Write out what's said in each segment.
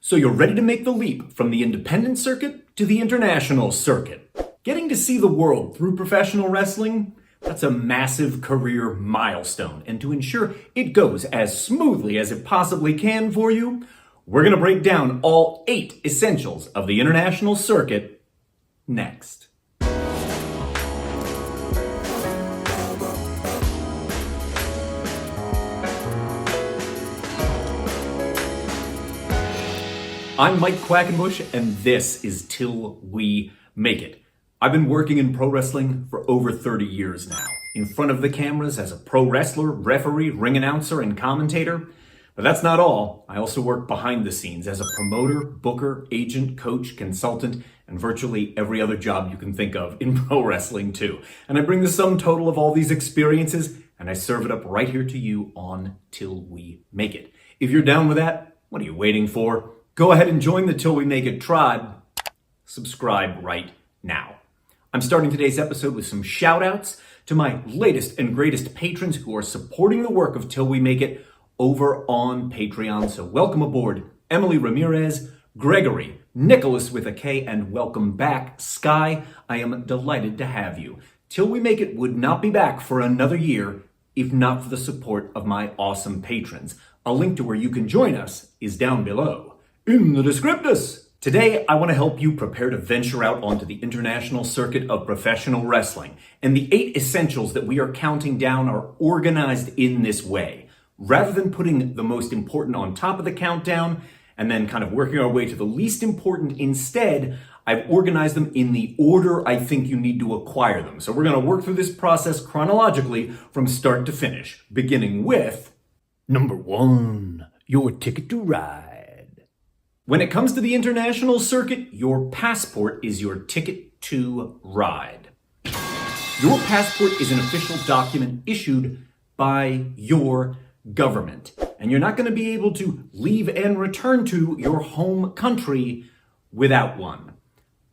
So you're ready to make the leap from the independent circuit to the international circuit. Getting to see the world through professional wrestling, that's a massive career milestone. And to ensure it goes as smoothly as it possibly can for you, we're going to break down all 8 essentials of the international circuit next. I'm Mike Quackenbush, and this is Till We Make It. I've been working in pro wrestling for over 30 years now, in front of the cameras as a pro wrestler, referee, ring announcer, and commentator. But that's not all. I also work behind the scenes as a promoter, booker, agent, coach, consultant, and virtually every other job you can think of in pro wrestling too. And I bring the sum total of all these experiences, and I serve it up right here to you on Till We Make It. If you're down with that, what are you waiting for? Go ahead and join the Till We Make It tribe. Subscribe right now. I'm starting today's episode with some shout outs to my latest and greatest patrons who are supporting the work of Till We Make It over on Patreon. So welcome aboard, Emily Ramirez, Gregory, Nicholas with a K, and welcome back, Sky. I am delighted to have you. Till We Make It would not be back for another year if not for the support of my awesome patrons. A link to where you can join us is down below in the descriptus. Today, I want to help you prepare to venture out onto the international circuit of professional wrestling. And the 8 essentials that we are counting down are organized in this way. Rather than putting the most important on top of the countdown and then kind of working our way to the least important instead, I've organized them in the order I think you need to acquire them. So we're going to work through this process chronologically from start to finish, beginning with number 1, your ticket to ride. When it comes to the international circuit, your passport is your ticket to ride. Your passport is an official document issued by your government, and you're not going to be able to leave and return to your home country without one.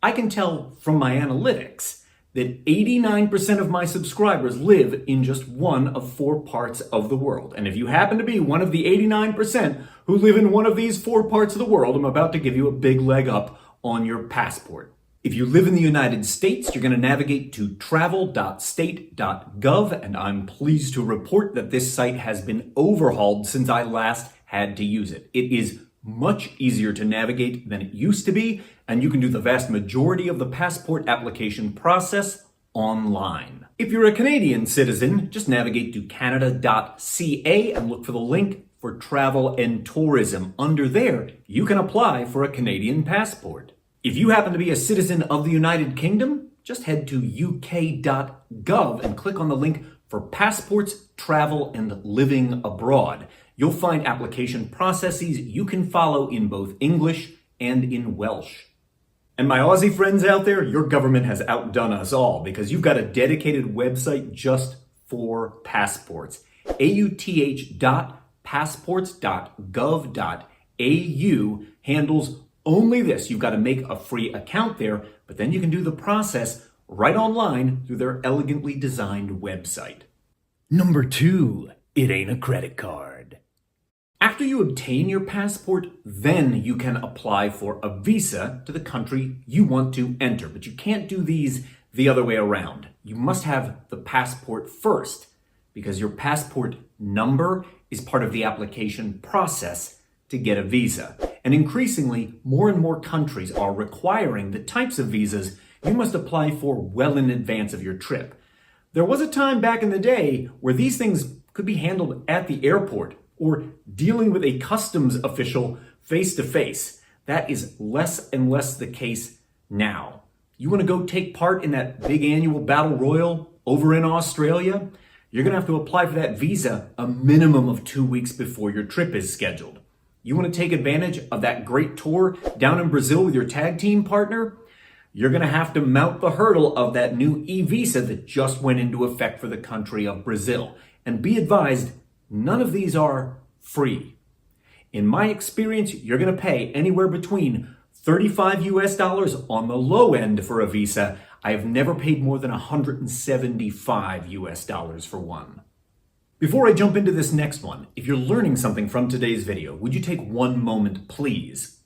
I can tell from my analytics that 89% of my subscribers live in just one of 4 parts of the world. And if you happen to be one of the 89% who live in one of these 4 parts of the world, I'm about to give you a big leg up on your passport. If you live in the United States, you're going to navigate to travel.state.gov, and I'm pleased to report that this site has been overhauled since I last had to use it. It is much easier to navigate than it used to be, and you can do the vast majority of the passport application process online. If you're a Canadian citizen, just navigate to canada.ca and look for the link for travel and tourism. Under there, you can apply for a Canadian passport. If you happen to be a citizen of the United Kingdom, just head to uk.gov and click on the link for passports, travel, and living abroad. You'll find application processes you can follow in both English and in Welsh. And my Aussie friends out there, your government has outdone us all because you've got a dedicated website just for passports. auth.passports.gov.au handles only this. You've got to make a free account there, but then you can do the process right online through their elegantly designed website. Number 2, it ain't a credit card. After you obtain your passport, then you can apply for a visa to the country you want to enter. But you can't do these the other way around. You must have the passport first because your passport number is part of the application process to get a visa. And increasingly, more and more countries are requiring the types of visas you must apply for well in advance of your trip. There was a time back in the day where these things could be handled at the airport or dealing with a customs official face-to-face. That is less and less the case now. You want to go take part in that big annual battle royal over in Australia? You're going to have to apply for that visa a minimum of 2 weeks before your trip is scheduled. You want to take advantage of that great tour down in Brazil with your tag team partner? You're going to have to mount the hurdle of that new e-visa that just went into effect for the country of Brazil. And be advised, none of these are free. In my experience, you're going to pay anywhere between $35 on the low end for a visa. I have never paid more than $175 for one. Before I jump into this next one, if you're learning something from today's video, would you take one moment, please,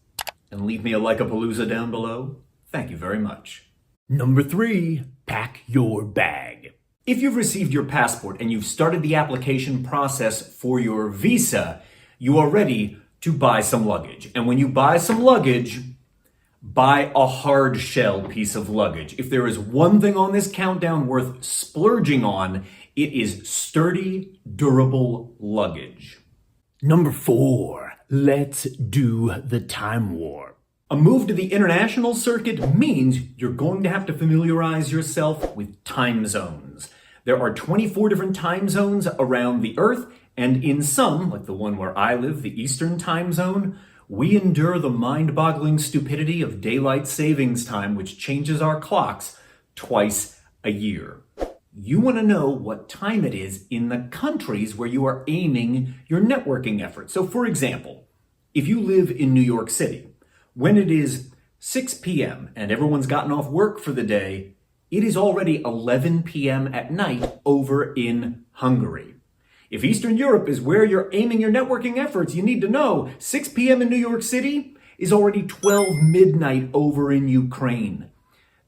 and leave me a like-a-palooza down below? Thank you very much. Number 3, pack your bag. If you've received your passport and you've started the application process for your visa, you are ready to buy some luggage. And when you buy some luggage, buy a hard shell piece of luggage. If there is one thing on this countdown worth splurging on, it is sturdy, durable luggage. Number 4, let's do the time warp. A move to the international circuit means you're going to have to familiarize yourself with time zones. There are 24 different time zones around the Earth, and in some, like the one where I live, the Eastern time zone, we endure the mind-boggling stupidity of daylight savings time, which changes our clocks twice a year. You want to know what time it is in the countries where you are aiming your networking efforts. So for example, if you live in New York City, when it is 6 p.m. and everyone's gotten off work for the day, it is already 11 p.m. at night over in Hungary. If Eastern Europe is where you're aiming your networking efforts, you need to know 6 p.m. in New York City is already 12 midnight over in Ukraine.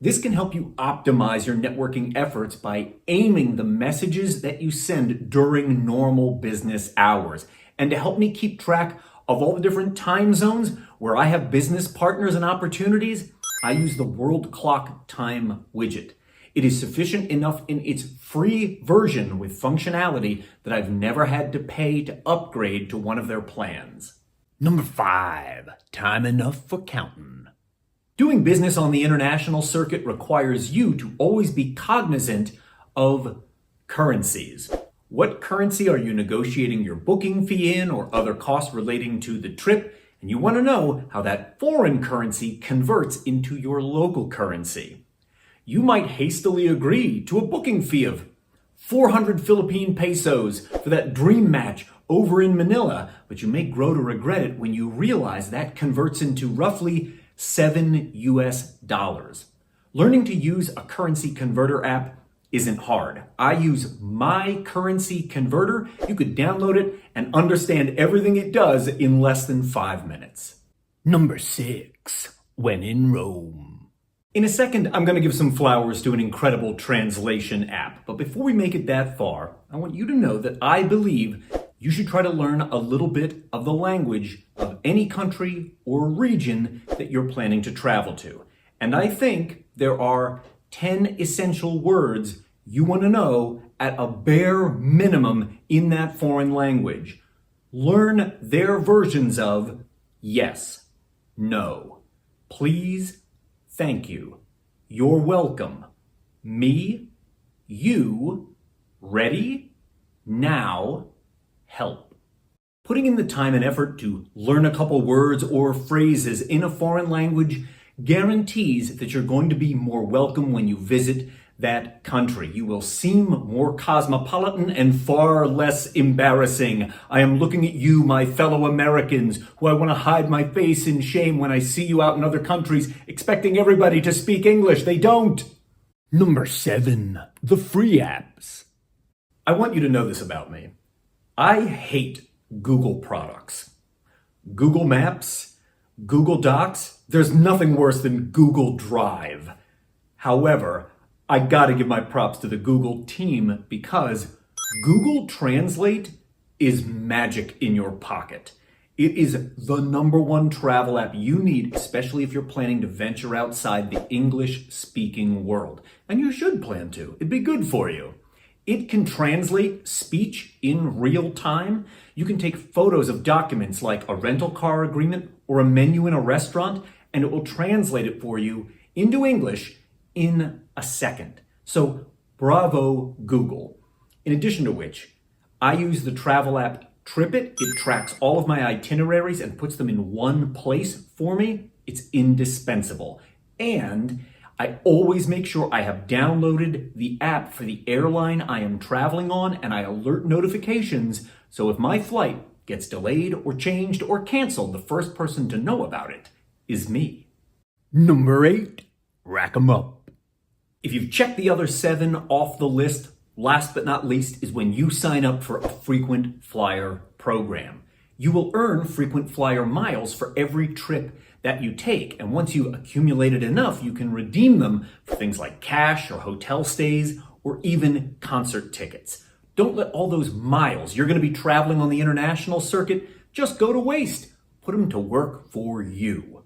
This can help you optimize your networking efforts by aiming the messages that you send during normal business hours. And to help me keep track of all the different time zones where I have business partners and opportunities, I use the World Clock Time widget. It is sufficient enough in its free version with functionality that I've never had to pay to upgrade to one of their plans. Number 5, time enough for counting. Doing business on the international circuit requires you to always be cognizant of currencies. What currency are you negotiating your booking fee in or other costs relating to the trip? And you want to know how that foreign currency converts into your local currency. You might hastily agree to a booking fee of 400 Philippine pesos for that dream match over in Manila, but you may grow to regret it when you realize that converts into roughly $7 US. Learning to use a currency converter app isn't hard. I use My Currency Converter. You could download it and understand everything it does in less than 5 minutes. Number 6, when in Rome. In a second, I'm going to give some flowers to an incredible translation app. But before we make it that far, I want you to know that I believe you should try to learn a little bit of the language of any country or region that you're planning to travel to. And I think there are 10 essential words you want to know at a bare minimum in that foreign language. Learn their versions of yes, no, please, thank you, you're welcome, me, you, ready, now, help. Putting in the time and effort to learn a couple words or phrases in a foreign language guarantees that you're going to be more welcome when you visit that country. You will seem more cosmopolitan and far less embarrassing. I am looking at you, my fellow Americans, who I want to hide my face in shame when I see you out in other countries, expecting everybody to speak English. They don't. Number 7, the free apps. I want you to know this about me. I hate Google products. Google Maps, Google Docs, there's nothing worse than Google Drive. However, I gotta give my props to the Google team because Google Translate is magic in your pocket. It is the #1 travel app you need, especially if you're planning to venture outside the English-speaking world. And you should plan to. It'd be good for you. It can translate speech in real time. You can take photos of documents like a rental car agreement or a menu in a restaurant, and it will translate it for you into English in a second. So bravo, Google. In addition to which, I use the travel app TripIt. It tracks all of my itineraries and puts them in one place for me. It's indispensable. And I always make sure I have downloaded the app for the airline I am traveling on, and I alert notifications so if my flight gets delayed or changed or canceled, the first person to know about it is me. Number 8, rack 'em up. If you've checked the other 7 off the list, last but not least is when you sign up for a frequent flyer program. You will earn frequent flyer miles for every trip that you take. And once you accumulated enough, you can redeem them for things like cash or hotel stays or even concert tickets. Don't let all those miles you're going to be traveling on the international circuit just go to waste. Put them to work for you.